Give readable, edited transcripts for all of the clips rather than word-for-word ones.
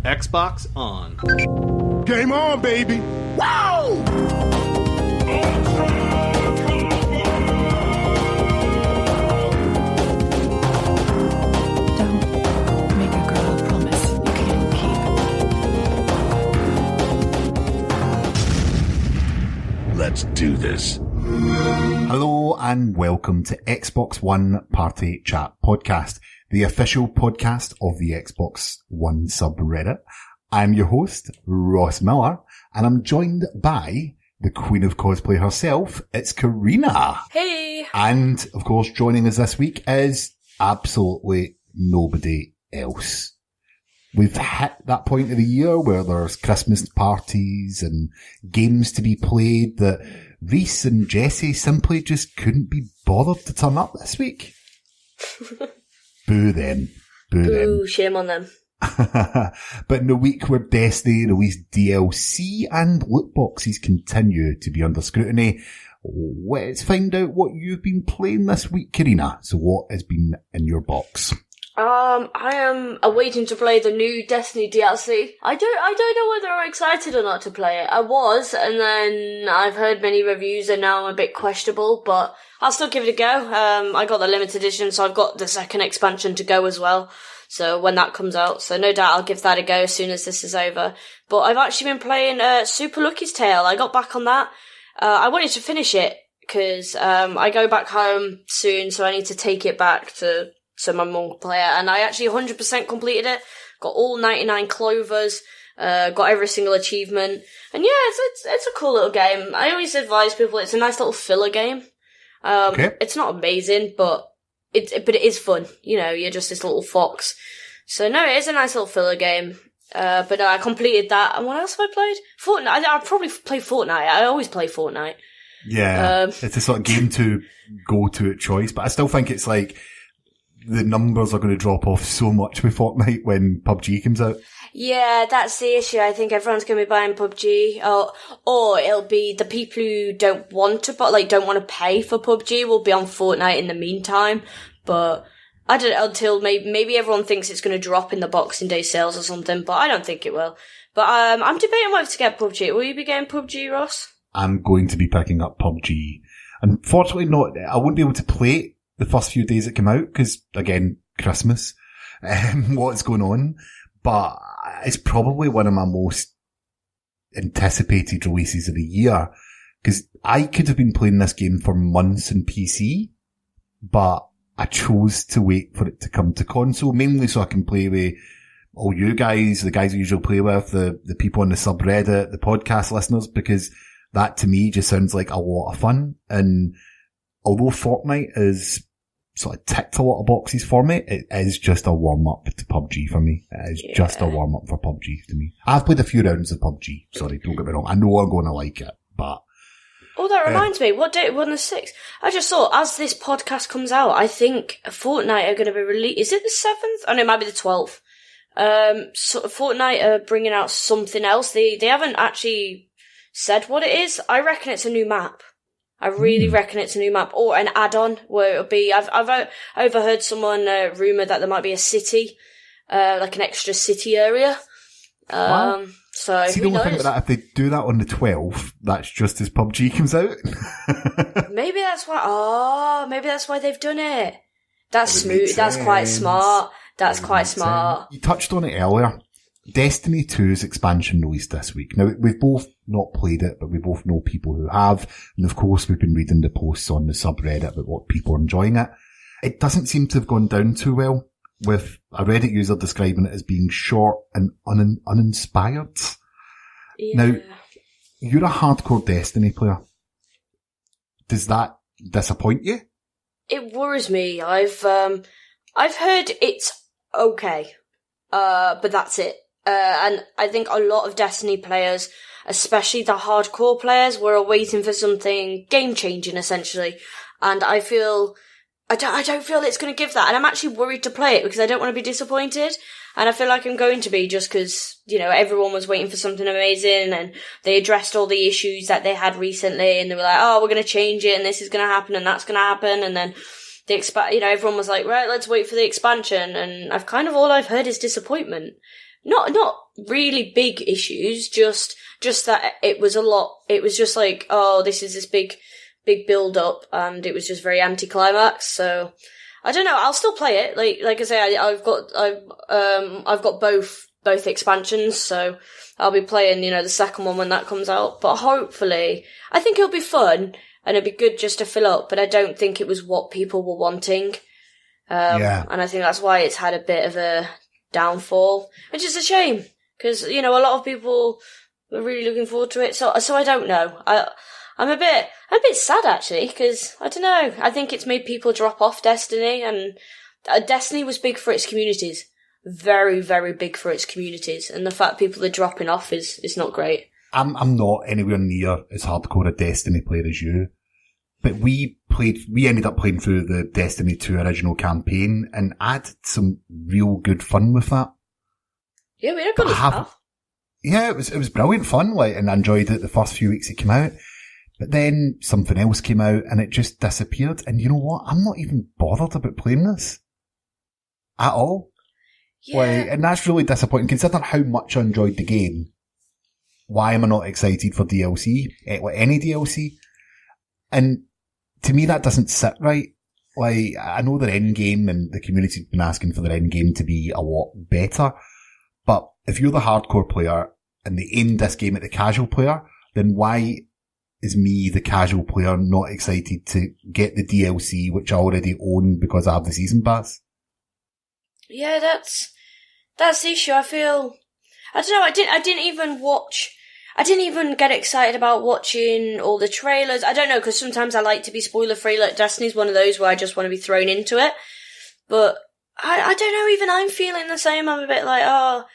Xbox on. Game on, baby! Wow! Don't make a girl a promise you can't keep. Let's do this. Hello and welcome to Xbox One Party Chat Podcast, the official podcast of the Xbox One subreddit. I'm your host, Ross Miller, and I'm joined by the queen of cosplay herself. It's Carina. Hey! And, of course, joining us this week is absolutely nobody else. We've hit that point of the year where there's Christmas parties and games to be played that Reese and Jesse simply just couldn't be bothered to turn up this week. Boo them. Boo them. Ooh, shame on them. But in the week where Destiny released DLC and loot boxes continue to be under scrutiny, let's find out what you've been playing this week, Carina. So what has been in your box? I am awaiting to play the new Destiny DLC. I don't know whether I'm excited or not to play it. I was, and then I've heard many reviews and now I'm a bit questionable, but I'll still give it a go. I got the limited edition, so I've got the second expansion to go as well. So when that comes out, so no doubt I'll give that a go as soon as this is over. But I've actually been playing Super Lucky's Tale. I got back on that. I wanted to finish it because I go back home soon, so I need to take it back so my mum can play it. And I actually 100% completed it. Got all 99 clovers. Got every single achievement. And yeah, it's a cool little game. I always advise people it's a nice little filler game. Okay. It's not amazing, but it is fun. You know, you're just this little fox. So no, it is a nice little filler game. But no, I completed that. And what else have I played? Fortnite. I probably play Fortnite. I always play Fortnite. Yeah. It's a sort of game to go to at choice, but I still think it's like the numbers are going to drop off so much with Fortnite when PUBG comes out. Yeah, that's the issue. I think everyone's going to be buying PUBG, or it'll be the people who don't want to pay for PUBG will be on Fortnite in the meantime. But I don't know, until maybe everyone thinks it's going to drop in the Boxing Day sales or something, but I don't think it will. But I'm debating whether to get PUBG. Will you be getting PUBG, Ross? I'm going to be picking up PUBG. Unfortunately, I won't be able to play it the first few days it came out because, again, Christmas, what's going on. But it's probably one of my most anticipated releases of the year because I could have been playing this game for months in PC, but I chose to wait for it to come to console, mainly so I can play with all you guys, the guys I usually play with, the people on the subreddit, the podcast listeners, because that to me just sounds like a lot of fun. And although Fortnite is sort of ticked a lot of boxes for me, it is just a warm-up to PUBG for me. It is just a warm-up for PUBG to me. I've played a few rounds of PUBG. Sorry, don't get me wrong. I know I'm going to like it, but... Oh, that reminds me. What date? On the 6th? I just thought, as this podcast comes out, I think Fortnite are going to be released... Is it the 7th? Oh, no, it might be the 12th. So Fortnite are bringing out something else. They haven't actually said what it is. I reckon it's a new map. I really reckon it's a new map or an add-on where it'll be. I've overheard someone rumor that there might be a city, like an extra city area. Wow. So see, the only thing about that, if they do that on the 12th, that's just as PUBG comes out. Maybe that's why. Oh, maybe that's why they've done it. That's smooth. That's quite smart. That's quite smart. You touched on it earlier. Destiny 2's expansion released this week. Now, we've both not played it, but we both know people who have. And of course, we've been reading the posts on the subreddit about what people are enjoying it. It doesn't seem to have gone down too well, with a Reddit user describing it as being short and uninspired. Yeah. Now, you're a hardcore Destiny player. Does that disappoint you? It worries me. I've heard it's okay. But that's it. And I think a lot of Destiny players, especially the hardcore players, were waiting for something game-changing, essentially. And I don't feel it's going to give that. And I'm actually worried to play it because I don't want to be disappointed. And I feel like I'm going to be just because, you know, everyone was waiting for something amazing and they addressed all the issues that they had recently and they were like, oh, we're going to change it and this is going to happen and that's going to happen. And then everyone was like, right, let's wait for the expansion, and all I've heard is disappointment. Not really big issues, just that it was a lot. It was just like, oh, this is this big build up, and it was just very anticlimax. So I don't know. I'll still play it. Like I say, I've got both expansions, so I'll be playing, the second one when that comes out. But hopefully, I think it'll be fun and it'll be good just to fill up. But I don't think it was what people were wanting. And I think that's why it's had a bit of a downfall, which is a shame because a lot of people were really looking forward to it. So I don't know. I'm a bit sad actually because I don't know. I think it's made people drop off Destiny, and Destiny was big for its communities, very very big for its communities, and the fact people are dropping off is not great. I'm not anywhere near as hardcore a Destiny player as you, but we ended up playing through the Destiny 2 original campaign and had some real good fun with that. Yeah, we had a good stuff. Yeah, it was brilliant fun, and I enjoyed it the first few weeks it came out. But then something else came out and it just disappeared. And you know what? I'm not even bothered about playing this at all. Yeah. And that's really disappointing considering how much I enjoyed the game. Why am I not excited for DLC? Any DLC? And to me, that doesn't sit right. I know their end game and the community's been asking for their end game to be a lot better. But if you're the hardcore player and they aimed this game at the casual player, then why is me, the casual player, not excited to get the DLC, which I already own because I have the season pass? Yeah, that's the issue. I don't know. I didn't even get excited about watching all the trailers. I don't know, because sometimes I like to be spoiler free. Like Destiny's one of those where I just want to be thrown into it. But I don't know. Even I'm feeling the same. I'm a bit like, oh,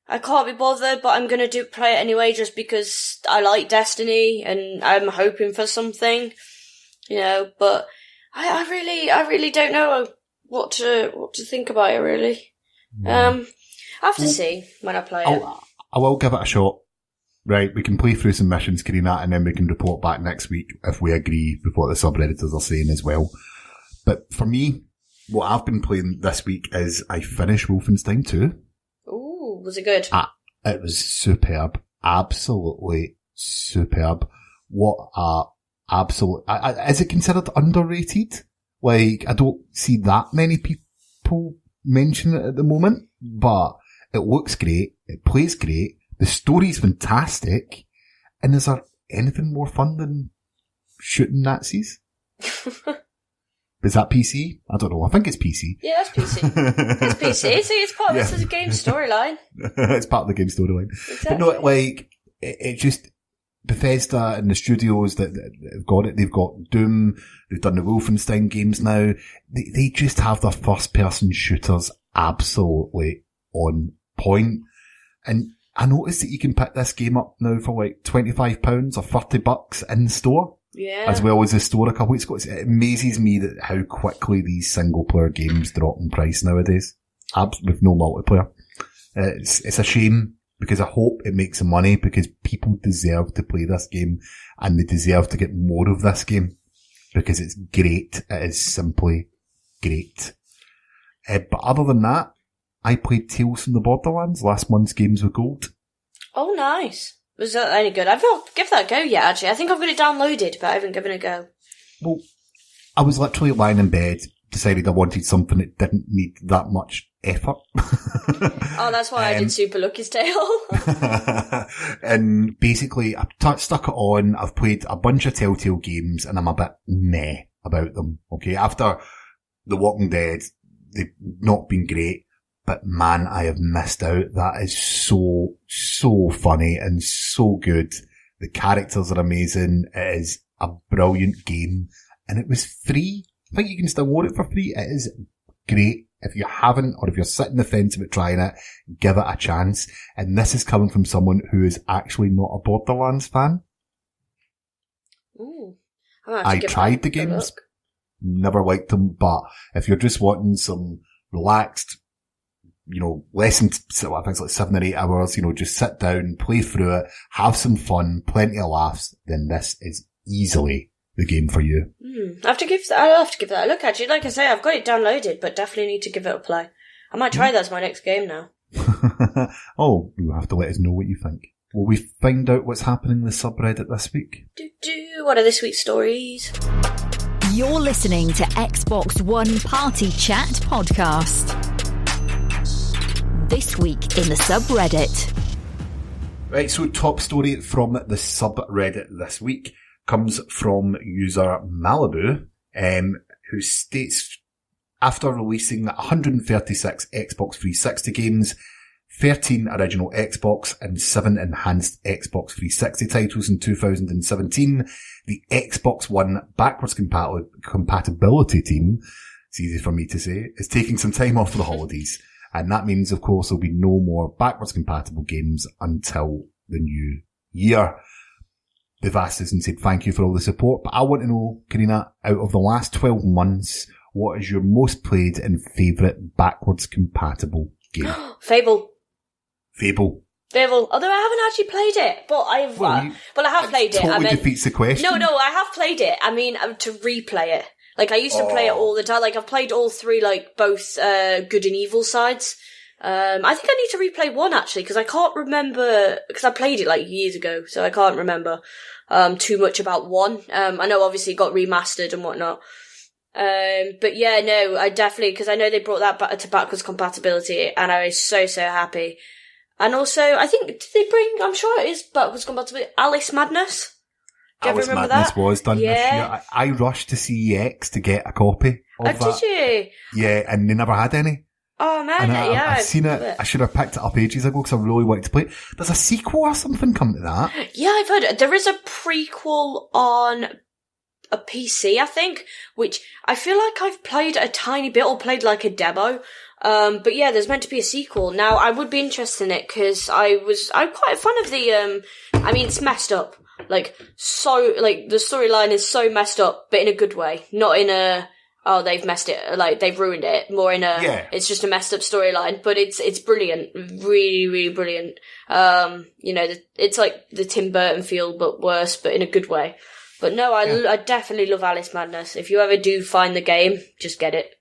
I can't be bothered, but I'm gonna play it anyway just because I like Destiny and I'm hoping for something, but I really don't know what to think about it really. I have to see when I play it. I will give it a shot. Right, we can play through some missions, Carina, and then we can report back next week if we agree with what the subredditors are saying as well. But for me, what I've been playing this week is I finished Wolfenstein 2. Ooh, was it good? It was superb. Absolutely superb. What a absolute... is it considered underrated? I don't see that many people mention it at the moment, but it looks great. It plays great. The story's fantastic. And is there anything more fun than shooting Nazis? Is that PC? I don't know. I think it's PC. Yeah, that's PC. It's PC. See, it's part of the game storyline. It's part of the game storyline. Exactly. But no, it just, Bethesda and the studios that have got it, they've got Doom, they've done the Wolfenstein games now. They just have their first person shooters absolutely on point. And I noticed that you can pick this game up now for £25 or $30 in store. Yeah. As well as the store a couple weeks ago. It amazes me that how quickly these single player games drop in price nowadays. With no multiplayer. It's a shame because I hope it makes some money because people deserve to play this game and they deserve to get more of this game because it's great. It is simply great. But other than that, I played Tales from the Borderlands, last month's Games with Gold. Oh, nice. Was that any good? I've not given that a go yet, actually. I think I've got it downloaded, but I haven't given it a go. Well, I was literally lying in bed, decided I wanted something that didn't need that much effort. Oh, that's why I did Super Lucky's Tale. And basically, I've stuck it on, I've played a bunch of Telltale games, and I'm a bit meh about them. Okay, after The Walking Dead, they've not been great. But man, I have missed out. That is so funny and so good. The characters are amazing. It is a brilliant game. And it was free. I think you can still own it for free. It is great. If you haven't, or if you're sitting the fence about trying it, give it a chance. And this is coming from someone who is actually not a Borderlands fan. Ooh. I tried the games. Never liked them. But if you're just wanting some relaxed, less than, I think it's like 7 or 8 hours, just sit down, play through it, have some fun, plenty of laughs, then this is easily the game for you. I'll have to give that a look, actually. Like I say, I've got it downloaded, but definitely need to give it a play. I might try that as my next game now. Oh, you'll have to let us know what you think. Will we find out what's happening in the subreddit this week? What are this week's stories? You're listening to Xbox One Party Chat Podcast. This week in the subreddit. Right, so top story from the subreddit this week comes from user Malibu, who states, after releasing 136 Xbox 360 games, 13 original Xbox and 7 enhanced Xbox 360 titles in 2017, the Xbox One backwards compatibility team, it's easy for me to say, is taking some time off for the holidays. And that means, of course, there'll be no more backwards compatible games until the new year. They've asked us and said thank you for all the support, but I want to know, Carina, out of the last 12 months, what is your most played and favourite backwards compatible game? Fable. Fable. Although I haven't actually played it, but I have played it. Totally defeats the question. No, I have played it. I mean, to replay it. Like, I used to play it all the time. Like, I've played all three, like, both good and evil sides. I think I need to replay one, actually, because I can't remember, because I played it, like, years ago, so I can't remember too much about one. I know, obviously, it got remastered and whatnot. But yeah, no, I definitely, because I know they brought that back to backwards compatibility, and I was so happy. And also, I think, did they bring, I'm sure it is backwards compatibility, Alice Madness? Do you ever remember Madness that? was done this year. I rushed to CEX to get a copy of that. Did you? Yeah, and they never had any. Oh man, And yeah. I've seen it. I should have picked it up ages ago because I really wanted to play it. There's a sequel or something coming to that. Yeah, I've heard it. There is a prequel on a PC, I think, which I feel like I've played a tiny bit or played like a demo. But yeah, there's meant to be a sequel. Now, I would be interested in it because I'm quite a fan of the, I mean, it's messed up. Like, so, like, the storyline is so messed up, but in a good way. Not in a, oh, they've messed it, like, they've ruined it. More in a, it's just a messed up storyline, but it's brilliant. Really, really brilliant. You know, it's like the Tim Burton feel, but worse, but in a good way. But no, I definitely love Alice Madness. If you ever do find the game, just get it.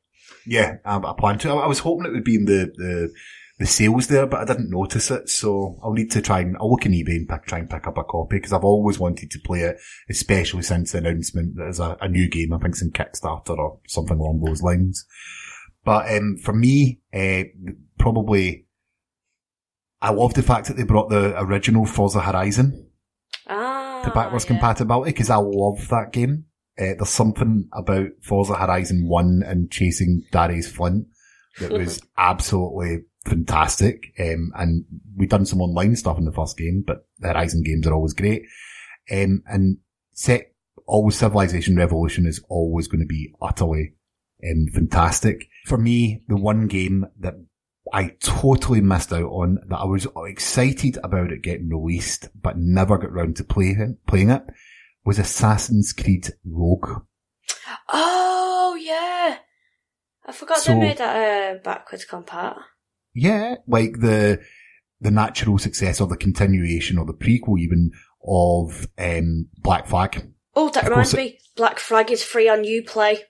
Yeah, I plan to. I was hoping it would be in the sales there, but I didn't notice it, so I'll need to I'll look in eBay and try and pick up a copy, because I've always wanted to play it, especially since the announcement that there's a new game, I think it's in Kickstarter or something along those lines. But for me, probably, I love the fact that they brought the original Forza Horizon to backwards compatibility, because I love that game. There's something about Forza Horizon 1 and chasing Darius Flint that was absolutely fantastic. And we've done some online stuff in the first game, but the Horizon games are always great. And Civilization Revolution is always going to be utterly fantastic. For me, the one game that I totally missed out on, that I was excited about it getting released, but never got round to playing it, was Assassin's Creed Rogue. Oh, yeah. I forgot they made that backwards compat. Yeah, like the natural success or the continuation or the prequel even of Black Flag. Oh, that reminds me. Black Flag is free on Uplay.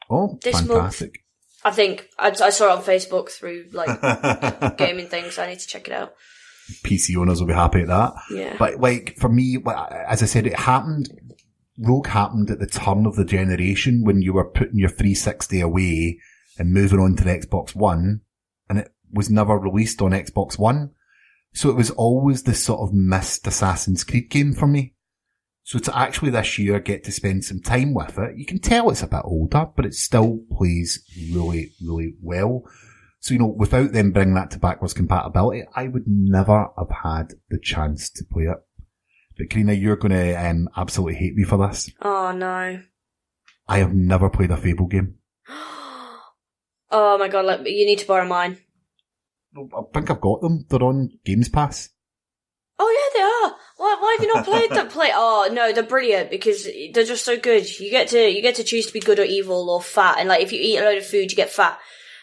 Oh, this fantastic. Month. I think. I saw it on Facebook through, like, gaming things, so I need to check it out. PC owners will be happy at that. Yeah. But, like, for me, as I said, Rogue happened at the turn of the generation when you were putting your 360 away and moving on to the Xbox One, and it was never released on Xbox One. So it was always this sort of missed Assassin's Creed game for me. So to actually this year get to spend some time with it, you can tell it's a bit older, but it still plays really, really well. So, you know, without them bringing that to backwards compatibility, I would never have had the chance to play it. But Carina, you're going to absolutely hate me for this. Oh, no. I have never played a Fable game. Oh, my God, you need to borrow mine. I think I've got them. They're on Games Pass. Oh, yeah, they are. Why have you not played them? Oh, no, they're brilliant because they're just so good. You get to choose to be good or evil or fat. And, like, if you eat a load of food, you get fat.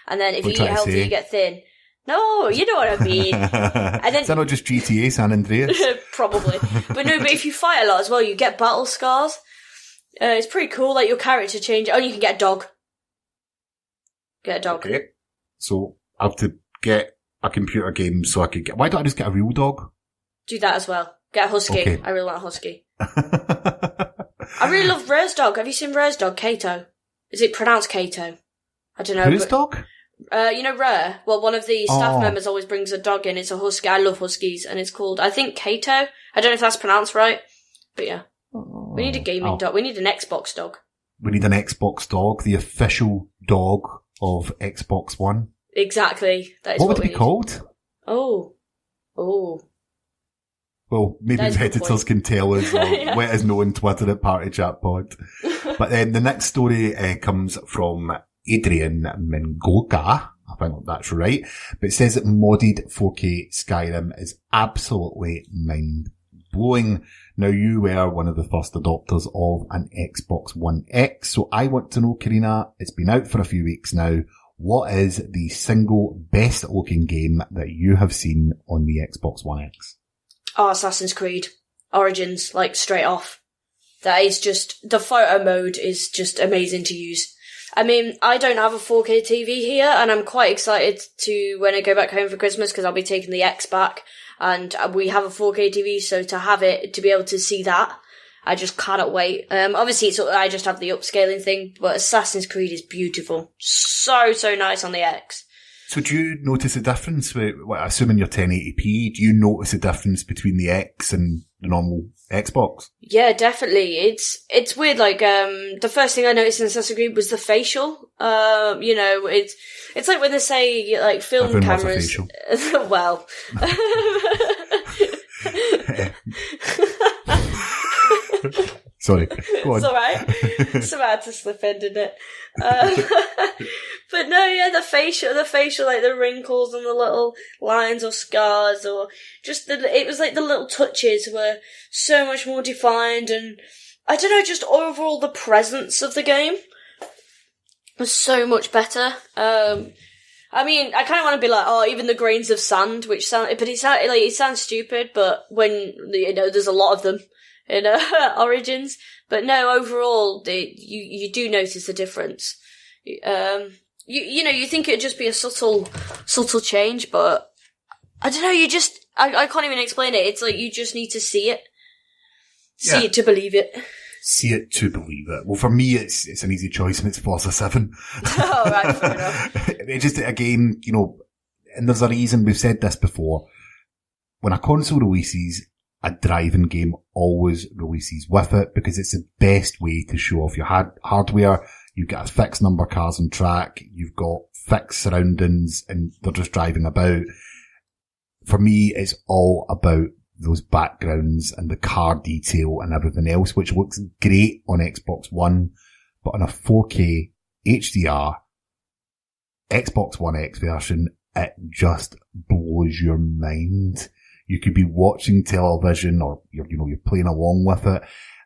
And then if you eat healthy, you get thin. No, you know what I mean. And then, is that not just GTA San Andreas? Probably. But no, but if you fight a lot as well, you get battle scars. It's pretty cool, like your character change. Oh, you can get a dog. Get a dog. Okay. So I have to get a computer game so I could get... Why don't I just get a real dog? Do that as well. Get a husky. Okay. I really want a husky. I really love Rare's dog. Have you seen Rare's dog, Kato? Is it pronounced Kato? I don't know. Whose dog? You know Rare? Well, one of the staff members always brings a dog in. It's a husky. I love huskies. And it's called, I think, Kato. I don't know if that's pronounced right. But yeah. We need a gaming dog. We need an Xbox dog. We need an Xbox dog, the official dog of Xbox One. Exactly. That is what would it we be need. called? Oh. Well, maybe That's a good Redditors point. can tell us or Yeah. let us know on Twitter at Party Chat Pod. But then the next story comes from Adrian Mingoga. I think that's right. But it says that modded 4K Skyrim is absolutely mind-blowing. Now, you were one of the first adopters of an Xbox One X, so I want to know, Carina, it's been out for a few weeks now, what is the single best-looking game that you have seen on the Xbox One X? Oh, Assassin's Creed. Origins, like, straight off. That is just... The photo mode is just amazing to use. I mean, I don't have a 4K TV here, and I'm quite excited to, when I go back home for Christmas, because I'll be taking the X back, and we have a 4K TV, so to have it, to be able to see that, I just cannot wait. Obviously, I just have the upscaling thing, but Assassin's Creed is beautiful. So nice on the X. So do you notice a difference with, assuming you're 1080p, do you notice a difference between the X and the normal Xbox? Yeah, definitely. It's weird, like, the first thing I noticed in Assassin's Creed was the facial. It's like when they say, like, film Everyone loves a cameras. facial. Well. Sorry, go on. It's alright. It's about to slip in, didn't it? But no, yeah, the facial, like the wrinkles and the little lines or scars, or just it was like the little touches were so much more defined, and I don't know, just overall the presence of the game was so much better. I mean, I kind of want to be like, oh, even the grains of sand, but it sounds stupid, but when, there's a lot of them in Origins. But no, overall, you do notice the difference. You think it'd just be a subtle change, but I don't know, I can't even explain it. It's like, you just need to see it. See it to believe it. See it to believe it. Well, for me, it's an easy choice, and it's Forza 7. Oh, right, fair enough. It's just, again, and there's a reason, we've said this before, when a console releases, a driving game always releases with it, because it's the best way to show off your hardware. You've got a fixed number of cars on track, you've got fixed surroundings, and they're just driving about. For me, it's all about those backgrounds and the car detail and everything else, which looks great on Xbox One, but on a 4K HDR Xbox One X version, it just blows your mind. You could be watching television, or you're playing along with it.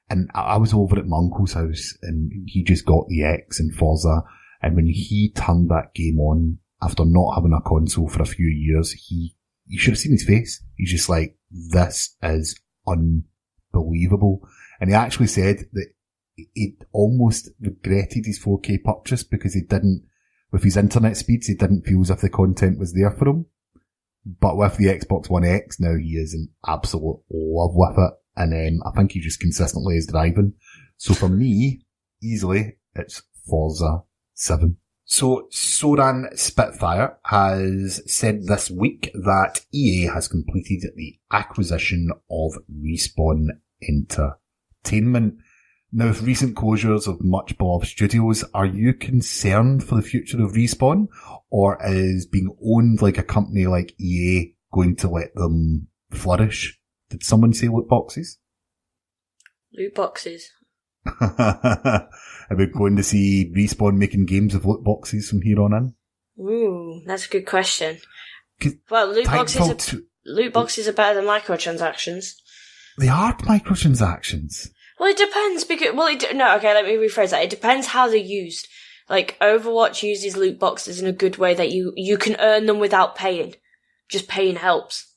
And I was over at my uncle's house, and he just got the X in Forza, and when he turned that game on after not having a console for a few years, you should have seen his face. He's just like, this is unbelievable. And he actually said that he almost regretted his 4K purchase because with his internet speeds, he didn't feel as if the content was there for him. But with the Xbox One X now, he is in absolute love with it. And I think he just consistently is driving. So for me, easily, it's Forza 7. So Soran Spitfire has said this week that EA has completed the acquisition of Respawn Entertainment. Now, with recent closures of much beloved studios, are you concerned for the future of Respawn? Or is being owned like a company like EA going to let them flourish? Did someone say loot boxes? Loot boxes. Are we going to see Respawn making games of loot boxes from here on in? Ooh, that's a good question. Well, loot boxes are better than microtransactions. They are microtransactions. Well, it depends because let me rephrase that. It depends how they're used. Like, Overwatch uses loot boxes in a good way that you can earn them without paying. Just paying helps.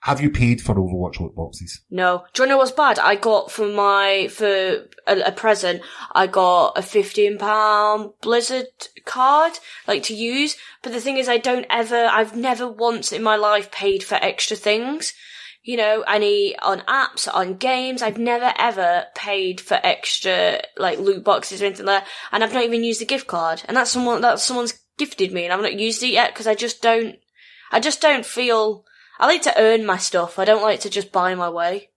Have you paid for Overwatch loot boxes? No. Do you know what's bad? I got for a present, I got a £15 Blizzard card, like, to use. But the thing is, I've never once in my life paid for extra things. You know, on apps, on games, I've never ever paid for extra, like, loot boxes or anything like that. And I've not even used the gift card. And that's someone's gifted me and I've not used it yet because I just don't feel, I like to earn my stuff. I don't like to just buy my way.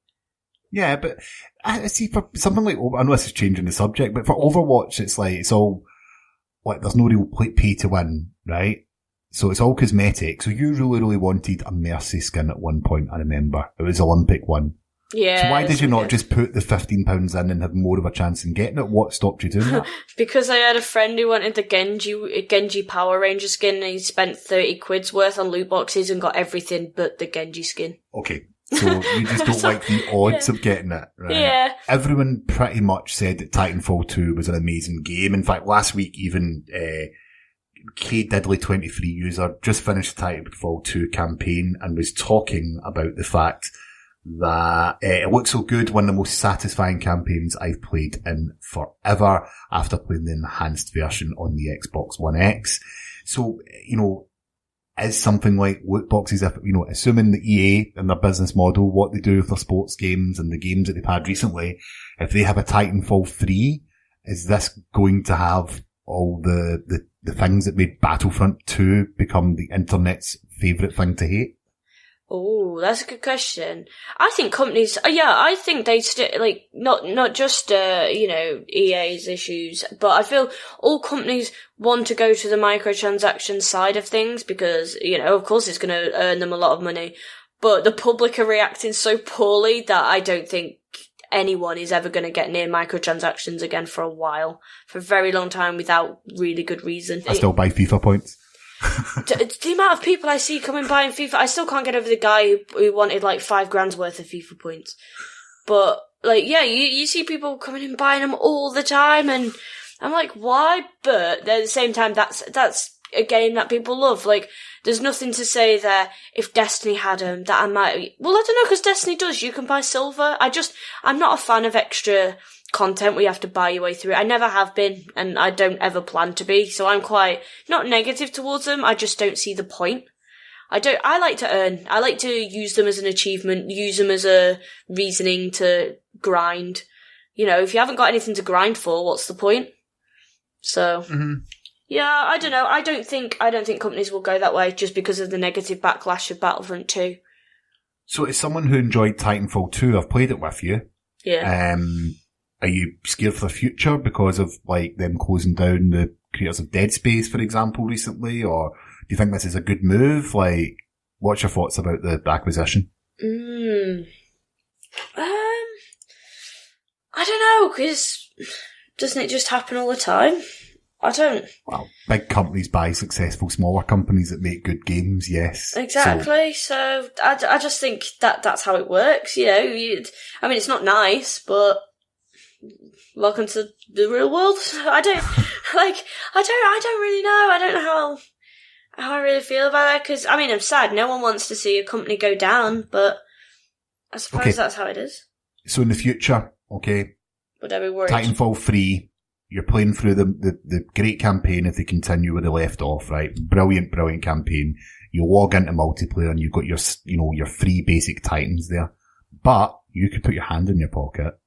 Yeah, but I see for something like, I know this is changing the subject, but for Overwatch, it's all, like, there's no real pay to win, right? So it's all cosmetic. So you really, really wanted a Mercy skin at one point, I remember. It was Olympic one. Yeah. So why did you not just put the £15 in and have more of a chance in getting it? What stopped you doing that? Because I had a friend who wanted the Genji Power Ranger skin and he spent 30 quid's worth on loot boxes and got everything but the Genji skin. Okay. So you just don't like the odds of getting it, right? Yeah. Everyone pretty much said that Titanfall 2 was an amazing game. In fact, last week even, K Diddley 23 user just finished the Titanfall 2 campaign and was talking about the fact that it looks so good, one of the most satisfying campaigns I've played in forever after playing the enhanced version on the Xbox One X. So, you know, is something like loot boxes, if, you know, assuming the EA and their business model, what they do with their sports games and the games that they've had recently, if they have a Titanfall 3, is this going to have all the things that made Battlefront 2 become the internet's favourite thing to hate? Oh, that's a good question. I think companies, I think they not just, EA's issues, but I feel all companies want to go to the microtransaction side of things because, of course it's going to earn them a lot of money, but the public are reacting so poorly that I don't think anyone is ever going to get near microtransactions again for a while, for a very long time without really good reason. I still buy FIFA points. The amount of people I see coming by in FIFA, I still can't get over the guy who wanted like $5,000 worth of FIFA points. But you see people coming in buying them all the time, and I'm like, why? But at the same time, that's a game that people love. Like, there's nothing to say that if Destiny had them, that I might. Well, I don't know, because Destiny does. You can buy silver. I'm not a fan of extra content where you have to buy your way through it. I never have been, and I don't ever plan to be, so I'm quite not negative towards them. I just don't see the point. I like to earn. I like to use them as an achievement, use them as a reasoning to grind. If you haven't got anything to grind for, what's the point? So, Yeah, I don't know. I don't think companies will go that way just because of the negative backlash of Battlefront 2. So as someone who enjoyed Titanfall 2, I've played it with you. Yeah. Are you scared for the future because of, like, them closing down the creators of Dead Space, for example, recently? Or do you think this is a good move? Like, what's your thoughts about the acquisition? I don't know, because doesn't it just happen all the time? I don't. Well, big companies buy successful smaller companies that make good games, yes. Exactly. So I just think that's how it works, it's not nice, but welcome to the real world. I don't really know. I don't know how I really feel about that, because, I'm sad. No one wants to see a company go down, but I suppose that's how it is. So in the future, okay, would I be worried? Titanfall 3, you're playing through the great campaign if they continue where they left off, right? Brilliant campaign. You log into multiplayer and you've got your 3 basic Titans there. But you could put your hand in your pocket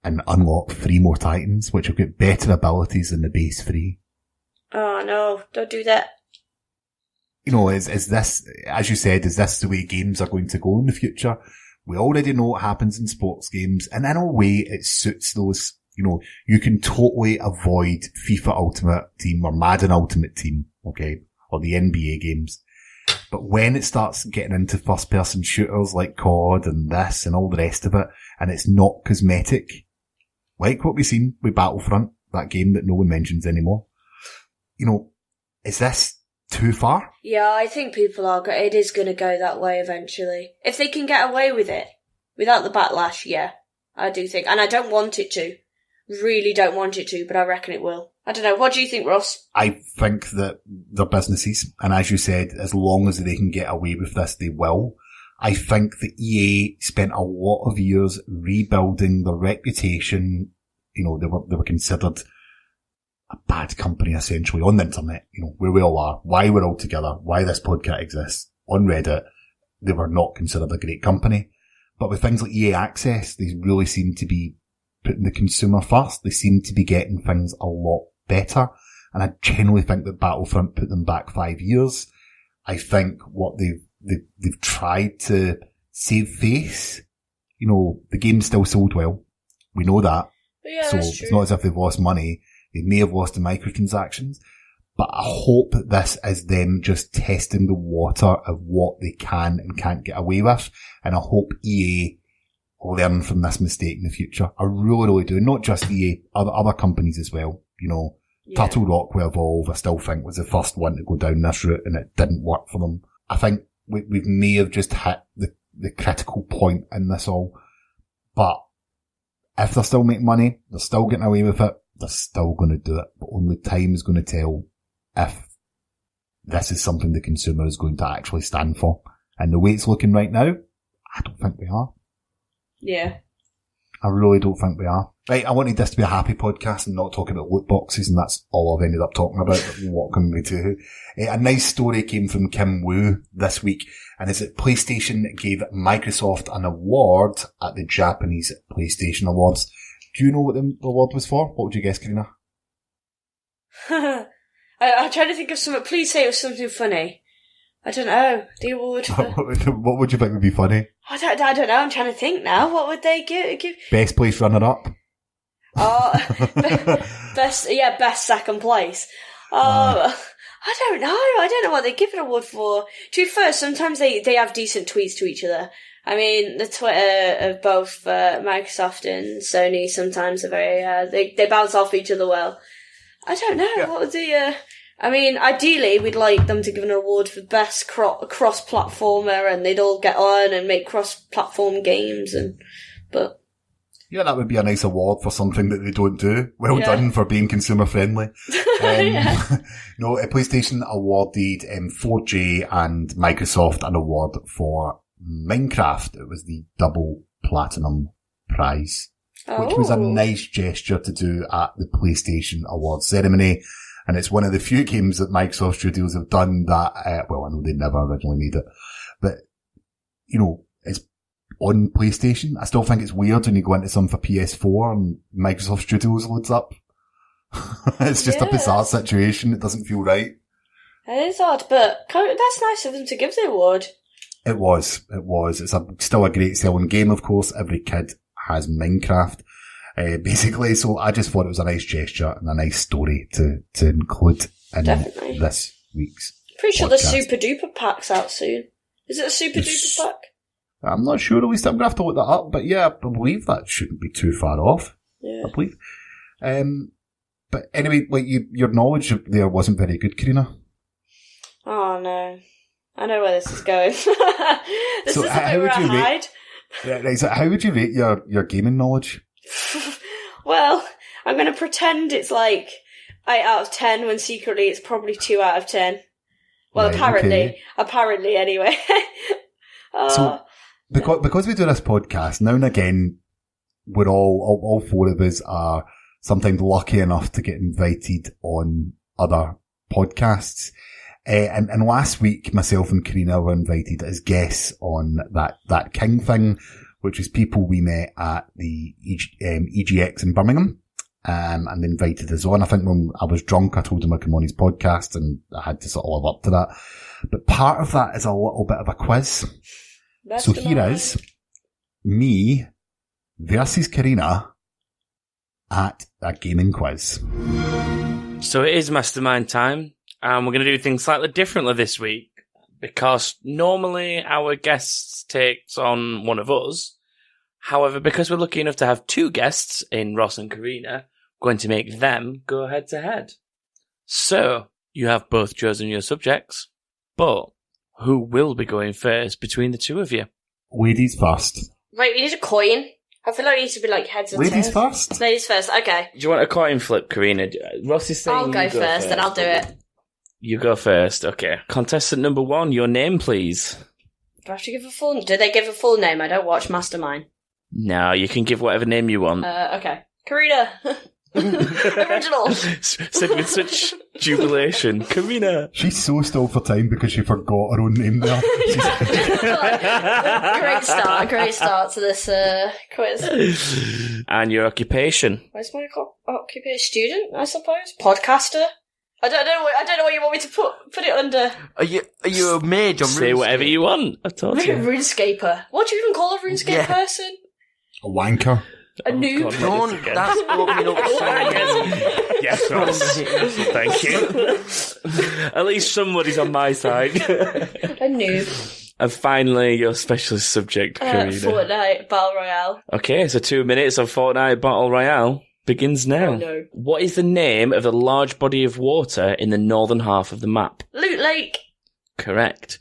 and unlock 3 more Titans, which will get better abilities than the base 3. Oh no, don't do that. Is this, as you said, is this the way games are going to go in the future? We already know what happens in sports games, and in a way it suits those. You can totally avoid FIFA Ultimate Team or Madden Ultimate Team, okay, or the NBA games. But when it starts getting into first-person shooters like COD and this and all the rest of it, and it's not cosmetic, like what we've seen with Battlefront, that game that no one mentions anymore, is this too far? Yeah, I think it is going to go that way eventually. If they can get away with it, without the backlash, yeah, I do think. And I don't want it to. Really don't want it to, but I reckon it will. I don't know. What do you think, Ross? I think that they're businesses, and as you said, as long as they can get away with this, they will. I think that EA spent a lot of years rebuilding their reputation. You know, they were considered a bad company essentially on the internet, you know, where we all are, why we're all together, why this podcast exists. On Reddit, they were not considered a great company. But with things like EA Access, they really seem to be putting the consumer first. They seem to be getting things a lot better. And I generally think that Battlefront put them back 5 years. I think what they've tried to save face. You know, the game still sold well. We know that. Yeah, so that's true. It's not as if they've lost money. They may have lost the microtransactions. But I hope that this is them just testing the water of what they can and can't get away with. And I hope EA learn from this mistake in the future. I really, really do. Not just EA, other companies as well. You know, Yeah. Turtle Rock with Evolve, I still think was the first one to go down this route and it didn't work for them. I think we may have just hit the critical point in this all. But if they're still making money, they're still getting away with it, they're still going to do it. But only time is going to tell if this is something the consumer is going to actually stand for. And the way it's looking right now, I don't think we are. Yeah. I really don't think we are. Right, I wanted this to be a happy podcast and not talk about loot boxes, and that's all I've ended up talking about. What can we do? A nice story came from Kim Woo this week, and it's that PlayStation gave Microsoft an award at the Japanese PlayStation Awards. Do you know what the award was for? What would you guess, Carina? I'm trying to think of something. Please say it was something funny. I don't know. The award for... What would you think would be funny? I don't know. I'm trying to think now. What would they give? Best place runner-up? Oh, best second place. I don't know. I don't know what they give an award for. To be fair, sometimes they have decent tweets to each other. I mean, the Twitter of both Microsoft and Sony sometimes are very, they bounce off each other well. I don't know. Yeah. What would the, I mean, ideally, we'd like them to give an award for best cross-platformer, and they'd all get on and make cross-platform games, but... Yeah, that would be a nice award for something that they don't do. Well done for being consumer-friendly. No, PlayStation awarded 4J and Microsoft an award for Minecraft. It was the double platinum prize, which was a nice gesture to do at the PlayStation Awards ceremony. And it's one of the few games that Microsoft Studios have done that, well, I know they never originally made it, but, you know, it's on PlayStation. I still think it's weird when you go into some for PS4 and Microsoft Studios loads up. It's just a bizarre situation. It doesn't feel right. It is odd, but that's nice of them to give the award. It was. It's still a great selling game, of course. Every kid has Minecraft. Basically, so I just thought it was a nice gesture and a nice story to include in this week's Pretty sure podcast. the Super Duper Pack's out soon. Is it a Super Duper Pack? I'm not sure, at least I'm going to have to look that up, but yeah, I believe that shouldn't be too far off. Yeah. I believe. But anyway, like your knowledge there wasn't very good, Carina. Oh no. I know where this is going. This So is the bit where I hide. Right, so how would you rate your gaming knowledge? Well, I'm going to pretend it's like 8 out of 10 when secretly it's probably 2 out of 10. Well, right, apparently anyway. So, because we do this podcast, now and again, we're all four of us are sometimes lucky enough to get invited on other podcasts. And last week, myself and Carina were invited as guests on that King thing, which was people we met at the EGX in Birmingham, and they invited us on. I think when I was drunk, I told them I'd come on his podcast, and I had to sort of live up to that. But part of that is a little bit of a quiz. So here is me versus Carina at a gaming quiz. So it is Mastermind time, and we're going to do things slightly differently this week, because normally our guests takes on one of us. However, because we're lucky enough to have two guests in Ross and Carina, we're going to make them go head to head. So, you have both chosen your subjects, but who will be going first between the two of you? Ladies first. Wait, we need a coin. I feel like we need to be like heads or tails. Ladies first? Ladies first, okay. Do you want a coin flip, Carina? Ross is saying I'll go first, then I'll do it. You go first, okay. Contestant number 1, your name, please. Do I have to give a full... Do they give a full name? I don't watch Mastermind. No, you can give whatever name you want. Okay. Carina. Original. Said with such jubilation. Carina. She's so still for time because she forgot her own name there. Great start to this quiz. And your occupation? Where's my occupation? Student, I suppose. Podcaster. I don't know what you want me to put it under. Are you a mage on RuneScape? Say whatever you want. I told you. RuneScaper. What do you even call a RuneScape person? A wanker. A noob. Don't. That's opening up so Yes, Ross. Thank you. At least somebody's on my side. A noob. And finally, your specialist subject, Carina. Fortnite Battle Royale. Okay, so 2 minutes of Fortnite Battle Royale begins now. Oh, no. What is the name of the large body of water in the northern half of the map? Loot Lake. Correct.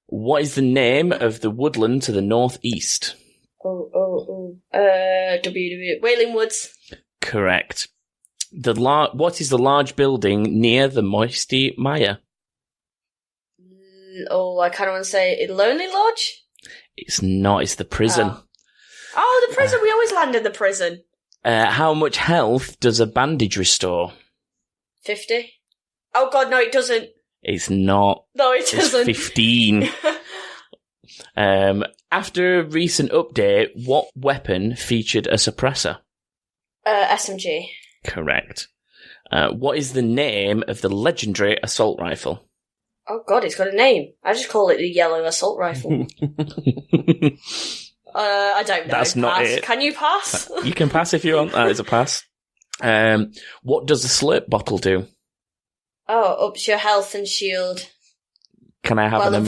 What is the name of the woodland to the northeast? Wailing Woods. Correct. What is the large building near the Moisty Mire? I kind of want to say Lonely Lodge? It's not, it's the prison. Oh, the prison. We always land in the prison. How much health does a bandage restore? 50. Oh, God, no, it doesn't. It's not. No, it It's doesn't. 15. After a recent update, what weapon featured a suppressor? SMG. Correct. What is the name of the legendary assault rifle? Oh, God, it's got a name. I just call it the yellow assault rifle. I don't know. That's not Pass. it. Can you pass? You can pass if you want. That is a pass. What does a slurp bottle do? Oh, ups your health and shield. Can I have an amount?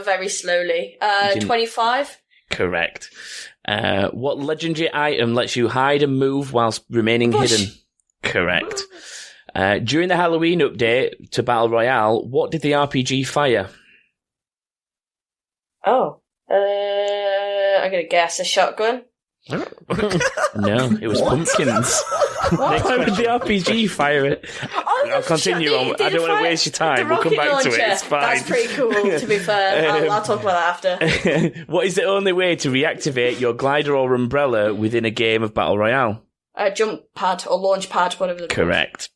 Very slowly. 25? Correct. What legendary item lets you hide and move whilst remaining hidden? Correct. During the Halloween update to Battle Royale, what did the RPG fire? Oh. I'm going to guess a shotgun. No, it was pumpkins. Why would the RPG fire it? Oh, I'll continue on. I don't want to waste your time. We'll come back to it. It's fine. That's pretty cool, to be fair. I'll talk about that after. What is the only way to reactivate your glider or umbrella within a game of Battle Royale? Jump pad or launch pad, whatever the Correct.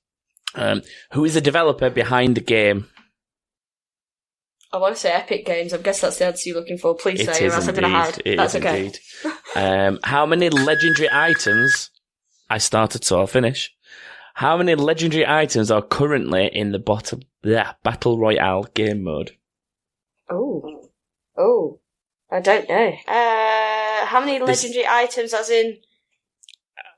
Who is the developer behind the game? I want to say Epic Games. I guess that's the answer you're looking for. Please It say, or is else I'm going to hide. indeed. That's It is okay. indeed. How many legendary items... I started, so I'll finish. How many legendary items are currently in the Battle Royale game mode? Oh. I don't know. How many legendary items, as in...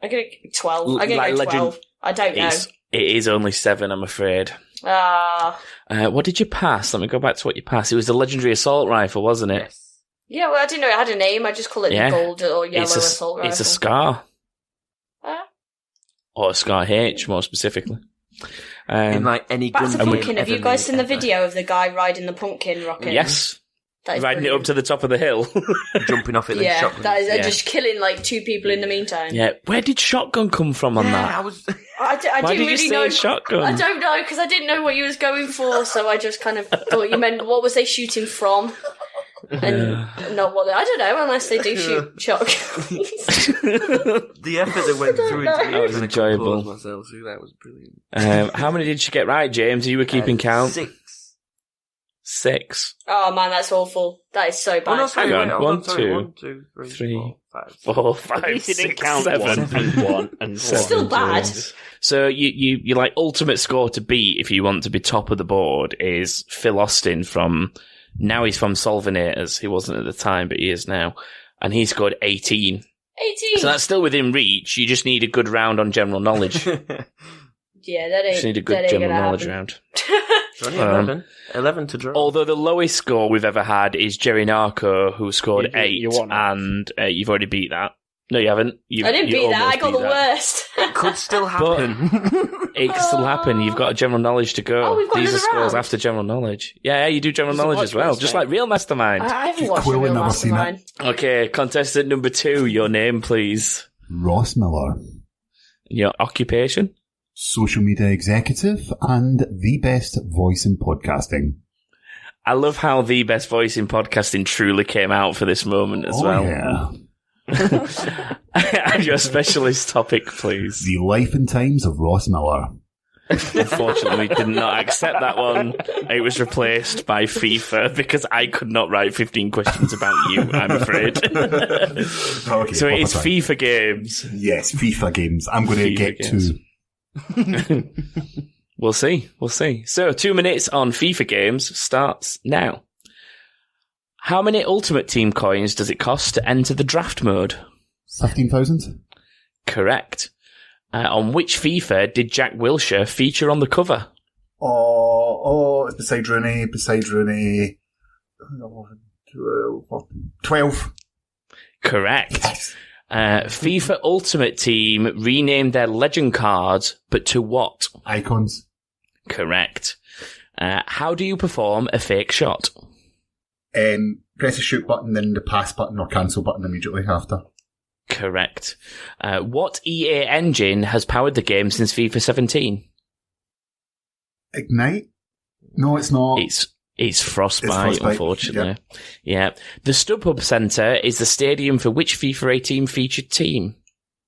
I'm going to... 12. I'm going to go 12. I don't know. It is only 7, I'm afraid. What did you pass? Let me go back to what you passed. It was the legendary assault rifle, wasn't it? Yes. Yeah, well, I didn't know it had a name. I just call it the gold or yellow assault rifle. It's a Scar. Or a Scar H, more specifically. In like any Back gun to game pumpkin. Have you ever guys seen the made, ever. video of the guy riding the pumpkin rocket? Yes. That is Riding it brilliant. up to the top of the hill. Jumping off it, then Yeah, shotgun. that is Yeah. just killing like 2 people in the meantime. Yeah. Where did shotgun come from on Yeah, that? I was. I Why didn't did you really say know. shotgun? I don't know, because I didn't know what you was going for, so I just kind of thought you meant what was they shooting from? And not what I don't know, unless they do shoot shotguns. The effort that went through know. into That was enjoyable. myself, so that was brilliant. How many did you get right, James? You were keeping count. 6. 6. Oh man, that's awful. That is so bad. Oh, no, sorry, Hang on. wait, hold 1, sorry, 2, 1, 2, 3, 3, 4, 5. 4, 5, At least he didn't 6, count 7. 1 and 1 and 4. Still bad. So you like ultimate score to beat if you want to be top of the board is Phil Austin from, now he's from Solvinators. He wasn't at the time, but he is now. And he scored 18. 18. So that's still within reach. You just need a good round on general knowledge. Yeah, that ain't. Just need a that good ain't general gonna knowledge happen. round. It's only 11. 11 to draw. Although the lowest score we've ever had is Jerry Narco, who scored 8, you won that. and you've already beat that. No, you haven't. I didn't beat that. I got the worst. It could still happen. It can still happen. You've got general knowledge to go. Oh, we've got These are another scores round. after general knowledge. Yeah, you do general There's a knowledge lot as well, to just say. like Real Mastermind. I haven't watched Clearly Real never seen it. Mastermind. Okay, contestant number 2, your name, please. Ross Miller, Your occupation. social media executive and the best voice in podcasting. I love how the best voice in podcasting truly came out for this moment as well. Yeah. And your specialist topic, please. The life and times of Ross Miller. Unfortunately, we did not accept that one. It was replaced by FIFA because I could not write 15 questions about you, I'm afraid. Okay, So it is right. FIFA games. Yes, FIFA games. I'm going to get games. to... We'll see. So 2 minutes on FIFA games starts now. How many Ultimate Team coins does it cost to enter the draft mode? 15,000? Correct. On which FIFA did Jack Wilshere feature on the cover? It's beside Rooney. 12. Correct. Yes. FIFA Ultimate Team renamed their legend cards, but to what? Icons. Correct. How do you perform a fake shot? Press the shoot button, then the pass button or cancel button immediately after. Correct. What EA engine has powered the game since FIFA 17? Ignite? No, it's not. It's Frostbite, Frostbite, unfortunately. Yeah. The StubHub Centre is the stadium for which FIFA 18 featured team?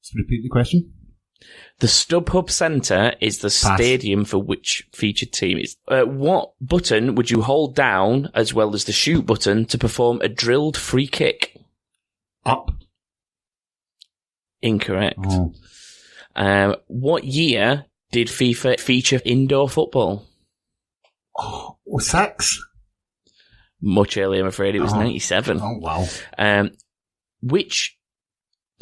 Just repeat the question. The StubHub Centre is the stadium for which featured team? What button would you hold down as well as the shoot button to perform a drilled free kick? Up. Incorrect. Oh. What year did FIFA feature indoor football? 6? Much earlier, I'm afraid. It was 97. Oh, wow.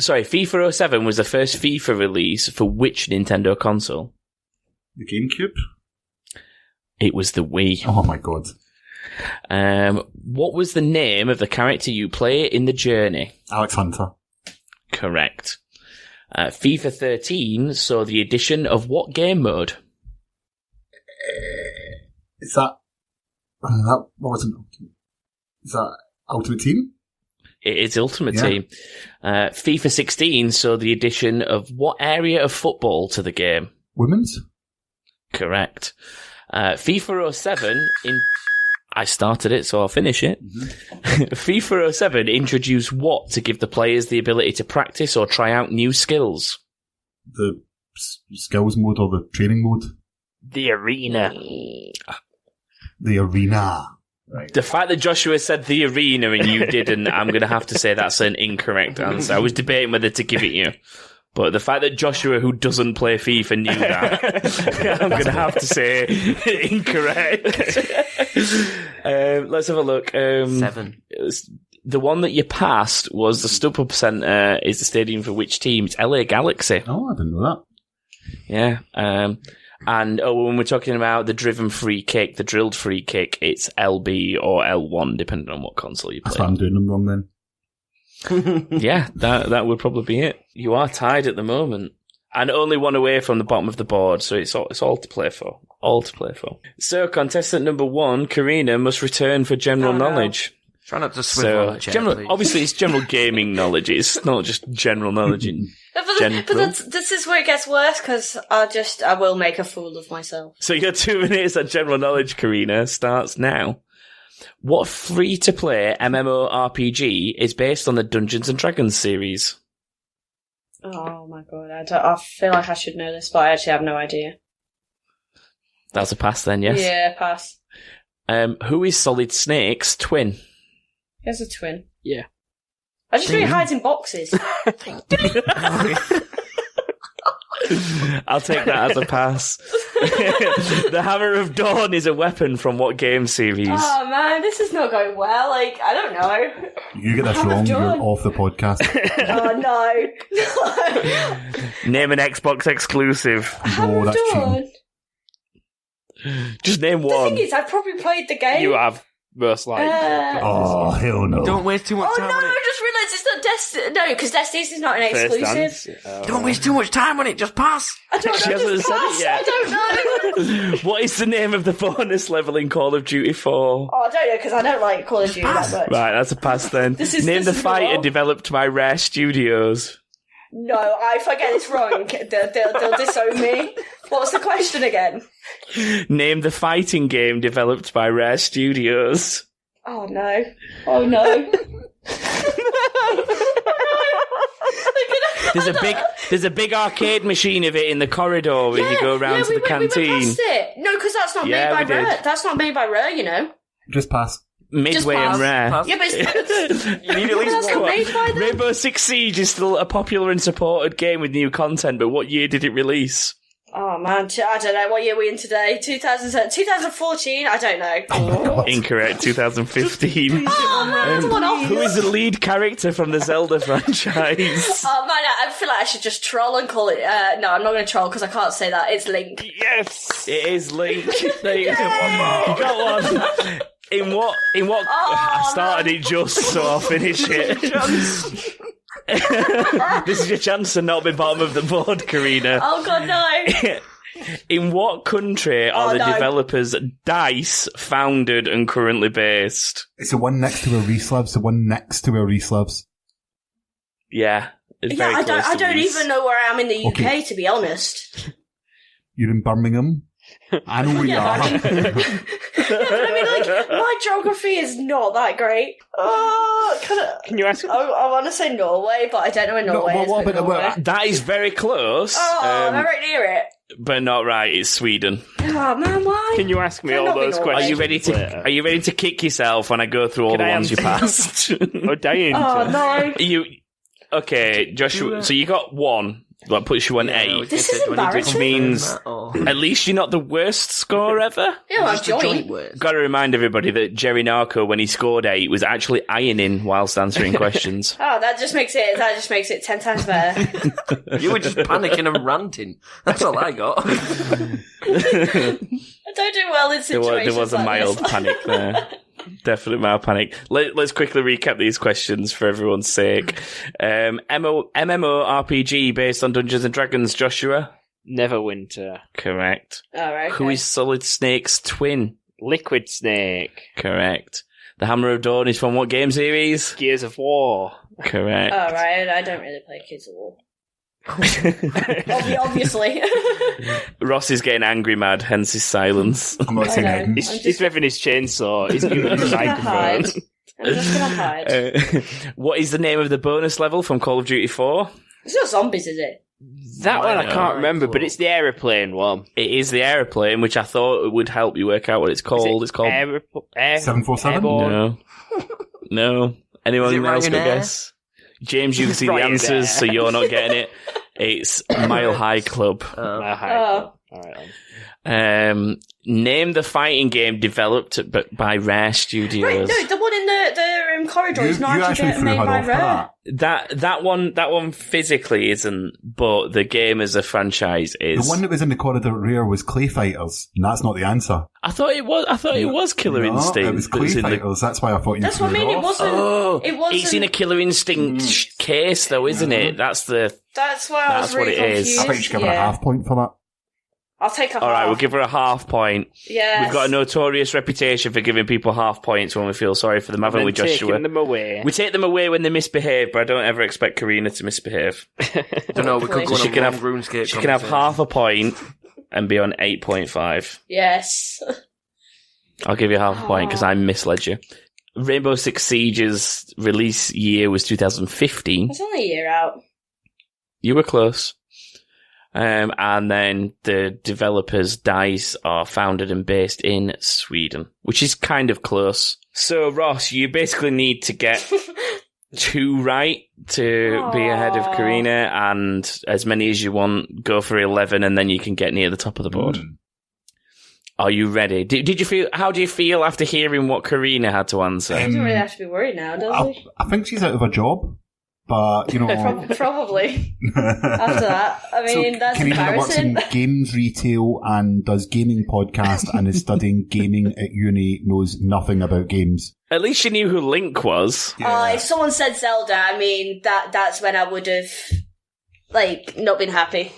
FIFA 07 was the first FIFA release for which Nintendo console? The GameCube? It was the Wii. Oh, my God. What was the name of the character you play in The Journey? Alex Hunter. Correct. FIFA 13 saw the addition of what game mode? Is that wasn't Ultimate? Is that Ultimate Team? It is Ultimate Team. FIFA 16 saw the addition of what area of football to the game? Women's? Correct. FIFA 07 I started it, so I'll finish it. Mm-hmm. FIFA 07 introduced what to give the players the ability to practice or try out new skills? The skills mode or the training mode? The arena. The arena. Right. The fact that Joshua said the arena and you didn't, I'm going to have to say that's an incorrect answer. I was debating whether to give it you. But the fact that Joshua, who doesn't play FIFA, knew that, I'm going to have to say incorrect. Let's have a look. 7. The one that you passed was the StubHub Centre is the stadium for which team? It's LA Galaxy. Oh, I didn't know that. Yeah. And when we're talking about the driven free kick, the drilled free kick, it's LB or L1, depending on what console you play. That's why I'm doing them wrong then. Yeah, that would probably be it. You are tied at the moment. And only one away from the bottom of the board, so it's all to play for. All to play for. So, contestant number 1, Carina, must return for general knowledge. Try not to swivel on the chair, please. Obviously, it's general gaming knowledge. It's not just general knowledge in general. But this is where it gets worse, because I will make a fool of myself. So your 2 minutes of general knowledge, Carina, starts now. What free-to-play MMORPG is based on the Dungeons & Dragons series? Oh my god, I feel like I should know this, but I actually have no idea. That's a pass then, yes? Yeah, pass. Who is Solid Snake's twin? He has a twin. Yeah. I just think he hides in boxes. I'll take that as a pass. The Hammer of Dawn is a weapon from what game series? Oh man, this is not going well. I don't know. You get this wrong, you're off the podcast. Oh no. Name an Xbox exclusive. No, that's cheating. Just name one. The thing is, I've probably played the game. You have, most likely. Oh, hell no. Don't waste too much Oh time no, on I it. just realised it's not Destiny. No, because Destiny's is not an First exclusive. dance. Don't waste too much time on it, just pass. I don't know. She hasn't just said it pass. yet. I don't know. What is the name of the bonus level in Call of Duty 4? Oh, I don't know, because I don't like Call of Duty that much. Right, that's a pass then. Name the fighter wrong. developed by Rare Studios. No, if I get this wrong, they'll disown me. What's the question again? Name the fighting game developed by Rare Studios. Oh no. Oh no. There's a big arcade machine of it in the corridor when you go around to the canteen. We went past it. No, because that's not made by Rare. That's not made by Rare, you know. Just pass. Midway and Rare. Yeah, but it's You need at least that's not made by them. Rainbow Six Siege is still a popular and supported game with new content, but what year did it release? Oh man, I don't know. What year are we in today? 2014? I don't know. Oh, Incorrect, 2015. Oh man, that's one off. Who is the lead character from the Zelda franchise? Oh man, I feel like I should just troll and call it. No, I'm not going to troll because I can't say that. It's Link. Yes, it is Link. There you go. You got one. In what? I started it just, so I'll finish it. This is your chance to not be bottom of the board, Carina. Oh god, no. In what country are the developers DICE founded and currently based? It's the one next to where Reese lives. The one next to where Reese lives. Yeah, it's very I close to don't Reese. even know where I am in the UK, Okay. to be honest. You're in Birmingham. I know where you are. Yeah, but I mean, like, my geography is not that great. Can you ask? I want to say Norway, but I don't know where Norway is. what but about- Norway. That is very close. I'm right near it. But not right. It's Sweden. Oh man, why? Can you ask me Can all not be those Norway. questions? Are you ready to kick yourself when I go through all Can the I ones you answer? passed? Oh, dying. Oh no. Okay, Joshua. So you got one. That puts you on 8. This is embarrassing. Means at least you're not the worst score ever. Yeah, well, joint. Got to remind everybody that Jerry Narco, when he scored 8, was actually ironing whilst answering questions. Oh, that just makes it 10 times better. You were just panicking and ranting. That's all I got. I don't do well in situations There was a like mild this. panic there. Definite mild panic. Let's quickly recap these questions for everyone's sake. MMORPG based on Dungeons and Dragons, Joshua? Neverwinter. Correct. All right. Who is Solid Snake's twin? Liquid Snake. Correct. The Hammer of Dawn is from what game series? Gears of War. Correct. All right. I don't really play Kids of War. Obviously. Ross is getting angry mad, hence his silence. I'm not saying know. anything. He's revving his chainsaw. He's muting his I'm just microphone. gonna hide. What is the name of the bonus level from Call of Duty 4? It's not zombies, is it? That one I can't remember, but it's the aeroplane one. It is the aeroplane, which I thought would help you work out what it's called. It's called 747? Airborne. No. No. Anyone Is it else got a Ryanair? guess? James, you can see the Ryanair. answers, so you're not getting it. It's Mile High Club. Oh. Alright. Name the fighting game developed by Rare Right, Studios. no, the one in the corridor is not You actually actually threw made her by off for Rare. that. That one physically isn't, but the game as a franchise is. The one that was in the corridor rear was Clay Fighters, and that's not the answer. I thought it was Killer No, Instinct. it was Clay that's in the- Fighters. That's why I thought you That's threw what I mean. it It off. wasn't. Oh, It wasn't. it's in a Killer Instinct case, though, isn't it? That's the. That's why I was That's what really it is. confused. I think you should give her a half point for that. I'll take a half. All right, we'll give her a half point. Yes. We've got a notorious reputation for giving people half points when we feel sorry for them, haven't we, Joshua? Taking them away. We take them away when they misbehave, but I don't ever expect Carina to misbehave. Don't know, we could go on She a can long have- RuneScape She can have conversation. half a point and be on 8.5. Yes. I'll give you half a point because I misled you. Rainbow Six Siege's release year was 2015. It's only a year out. You were close. And then the developers DICE are founded and based in Sweden, which is kind of close. So, Ross, you basically need to get 2 right to be ahead of Carina, and as many as you want, go for 11, and then you can get near the top of the board. Are you ready? Did you feel? How do you feel after hearing what Carina had to answer? He doesn't really have to be worried now, does he? I think she's out of a job, but, you know... Probably. After that. I mean, So, that's Carina works in embarrassing. games retail and does gaming podcast and is studying gaming at uni, knows nothing about games. At least you knew who Link was. If someone said Zelda, I mean, that's when I would have, not been happy.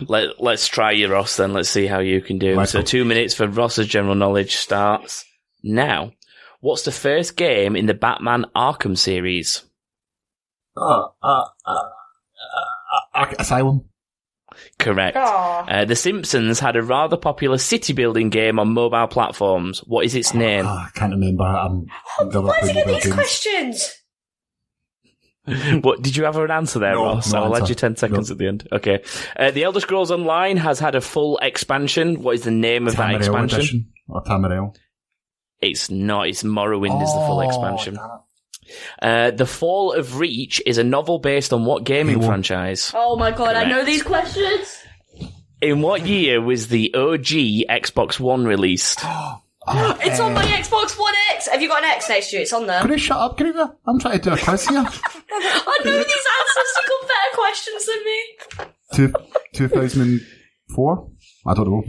Let's try you, Ross, then. Let's see how you can do. Right. So 2 minutes for Ross's general knowledge starts now. What's the first game in the Batman Arkham series? Asylum. Correct. Aw. The Simpsons had a rather popular city-building game on mobile platforms. What is its name? I can't remember. Why did you get these questions? What did you have an answer there, No, Ross? no I'll let answer. you 10 seconds at the end. Okay. The Elder Scrolls Online has had a full expansion. What is the name of that Tamriel expansion? edition, or Tamriel. It's not. It's Morrowind is the full expansion. Damn. The Fall of Reach is a novel based on what gaming Halo. franchise? Oh my god, I know Correct. these questions. In what year was the OG Xbox One released? It's on my Xbox One X. Have you got an X next to you? It's on there. Could you shut up, Carina? I'm trying to do a quiz here. I know these answers. You got better questions than me. 2004? I don't know.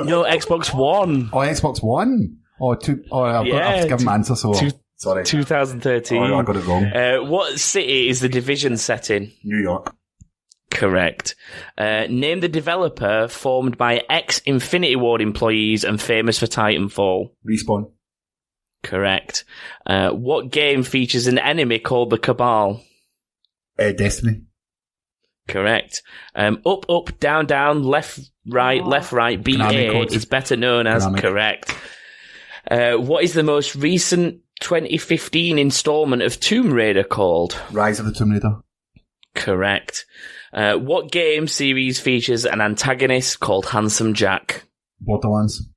No, Xbox One. Oh, Xbox One? I've given my answer, so... Sorry. 2013. Oh, I got it wrong. What city is the Division set in? New York. Correct. Name the developer formed by ex-Infinity Ward employees and famous for Titanfall. Respawn. Correct. What game features an enemy called the Cabal? Destiny. Correct. Up, up, down, down, left, right, Konami B8 code. is better known as Konami. correct. What is the most recent 2015 installment of Tomb Raider called? Rise of the Tomb Raider. Correct. What game series features an antagonist called Handsome Jack? Borderlands.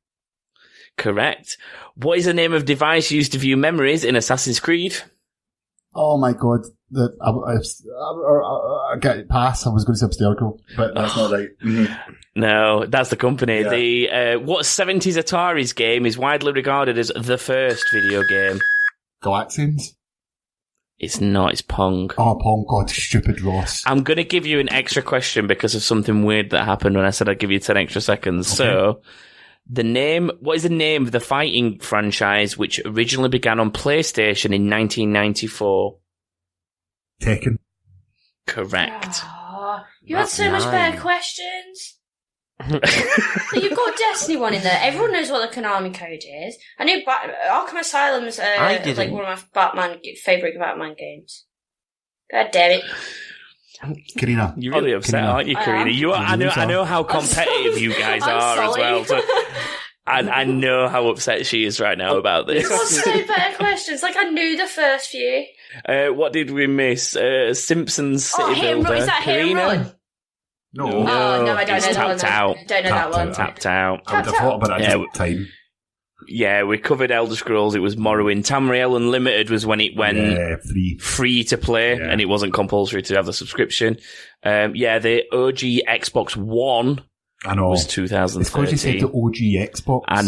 Correct. What is the name of device used to view memories in Assassin's Creed? Oh my god. I get it pass. I was going to say Abstergo, but that's not right. No, that's the company. Yeah. The what 70s Atari's game is widely regarded as the first video game? Galaxians. It's not, it's Pong. Oh, Pong, God, stupid Ross. I'm going to give you an extra question because of something weird that happened when I said I'd give you 10 extra seconds. Okay. So, what is the name of the fighting franchise which originally began on PlayStation in 1994? Tekken. Correct. Aw, you had so much better questions. But you've got a Destiny one in there. Everyone knows what the Konami code is. I knew Arkham Asylum's I didn't. like one of my favourite Batman games. God damn it! Karina. You're really upset, Karina. aren't you, I Karina? am. You are. I know. I'm I know how I'm competitive sorry. you guys I'm are as sorry. well. So, I know how upset she is right now about You've this. got so better questions. Like, I knew the first few. What did we miss? Simpsons City Oh, hit and Builder. run. Is that hit and Karina? run? No. Oh, no, I don't it's know that one. tapped out. Don't know that Tapped one. out. Tapped out. I would have thought about it Yeah. at time. Yeah, we covered Elder Scrolls. It was Morrowind. Tamriel Unlimited was when it went Yeah, free. free to play, Yeah. and it wasn't compulsory to have the subscription. The OG Xbox One I know. was It's because you 2013. said the OG Xbox. I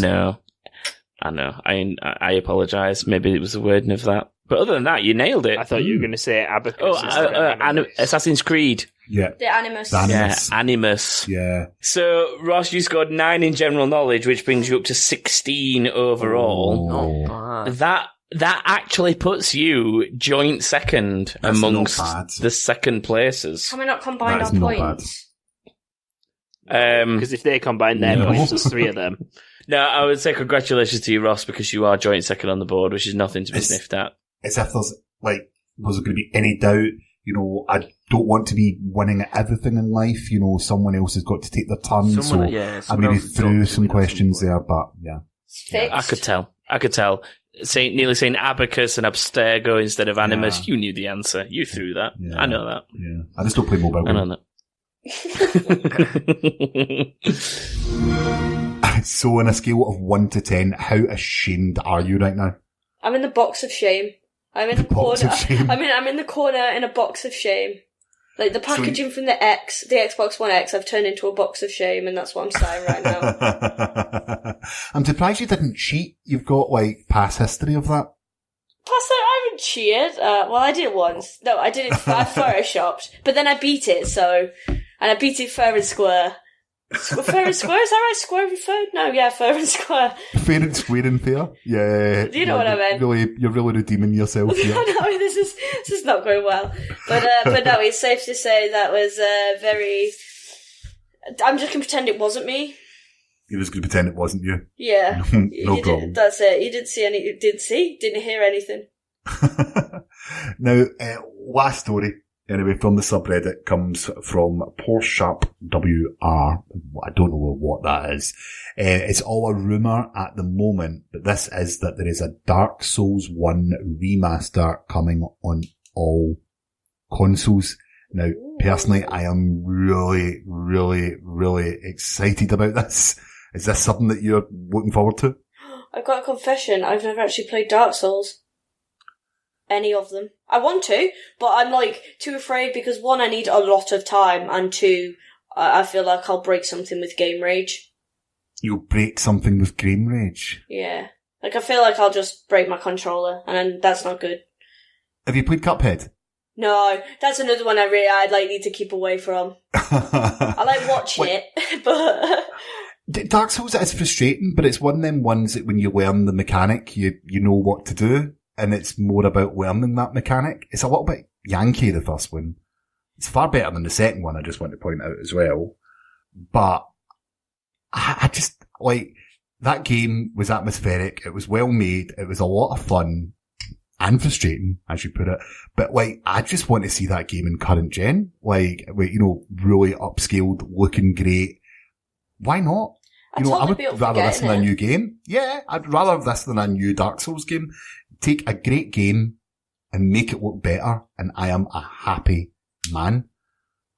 know. I apologise. Maybe it was the wording of that. But other than that, you nailed it. I thought you were going to say Abacus. Oh, instead of Animus. Assassin's Creed. Yeah. The Animus. The Animus. Yeah, Animus. Yeah. So, Ross, you scored 9 in general knowledge, which brings you up to 16 overall. Oh. Bad. That actually puts you joint second That's amongst not bad. the second places. Can we not combine That our is not points? Because if they combine their No. points, there's 3 of them. No, I would say congratulations to you, Ross, because you are joint second on the board, which is nothing to be It's- sniffed at. It's if there's going to be any doubt, I don't want to be winning at everything in life. Someone else has got to take their turn. I someone maybe else threw has got to some win at questions some point. there, but yeah. It's fixed. I could tell. Nearly saying Abacus and Abstergo instead of Animus. Yeah. You knew the answer. You threw that. Yeah. I know that. Yeah. I just don't play mobile I know games. that. So on a scale of 1 to 10, how ashamed are you right now? I'm in the box of shame. I'm in the Box corner. of shame. I'm in the corner in a box of shame. Like the packaging from the Xbox One X, I've turned into a box of shame, and that's what I'm saying right now. I'm surprised you didn't cheat. You've got past history of that. Plus, I haven't cheated. Well, I did it once. No, I did it. I photoshopped, but then I beat it. And I beat it fair and square. Fair and square? Is that right? Square and fair? No, yeah, fair and square. Fair and square and fair. Yeah. You know what I meant. You're really redeeming yourself here. I know this is not going well, but no, it's safe to say that was very. I'm just gonna pretend it wasn't me. You was going to pretend it wasn't you. Yeah, No you problem. That's it. You didn't see any. You didn't hear anything. Now, last story. Anyway, from the subreddit comes from Poor Sharp WR. I don't know what that is. It's all a rumour at the moment, but this is that there is a Dark Souls 1 remaster coming on all consoles. Now, personally, I am really, really, really excited about this. Is this something that you're looking forward to? I've got a confession. I've never actually played Dark Souls. Any of them. I want to, but I'm too afraid because one, I need a lot of time, and two, I feel like I'll break something with game rage. You'll break something with game rage? Yeah. I feel like I'll just break my controller, and then that's not good. Have you played Cuphead? No, that's another one I'd need to keep away from. I like watching it, but... Dark Souls is frustrating, but it's one of them ones that when you learn the mechanic, you know what to do. And it's more about learning that mechanic. It's a little bit Yankee, the first one. It's far better than the second one, I just want to point out as well. But I just, that game was atmospheric. It was well made. It was a lot of fun and frustrating, as you put it. But I just want to see that game in current gen. Really upscaled, looking great. Why not? I would rather this than a new game. Yeah, I'd rather have this than a new Dark Souls game. Take a great game and make it look better, and I am a happy man.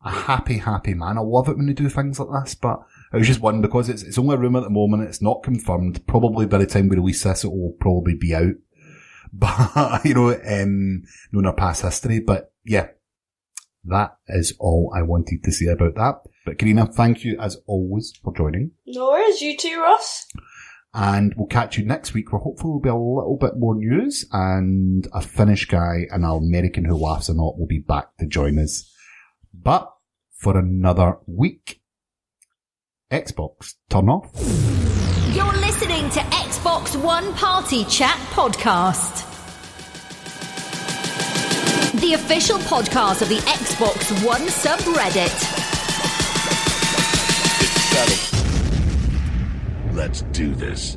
A happy, happy man. I love it when they do things like this, but it was just one because it's only a rumour at the moment. It's not confirmed. Probably by the time we release this, it will probably be out. But, knowing our past history. But yeah, that is all I wanted to say about that. But Carina, thank you as always for joining. No worries, you too, Ross. And we'll catch you next week where hopefully will be a little bit more news, and a Finnish guy and an American who laughs a lot will be back to join us. But for another week, Xbox, turn off. You're listening to Xbox One Party Chat Podcast. The official podcast of the Xbox One subreddit. Let's do this.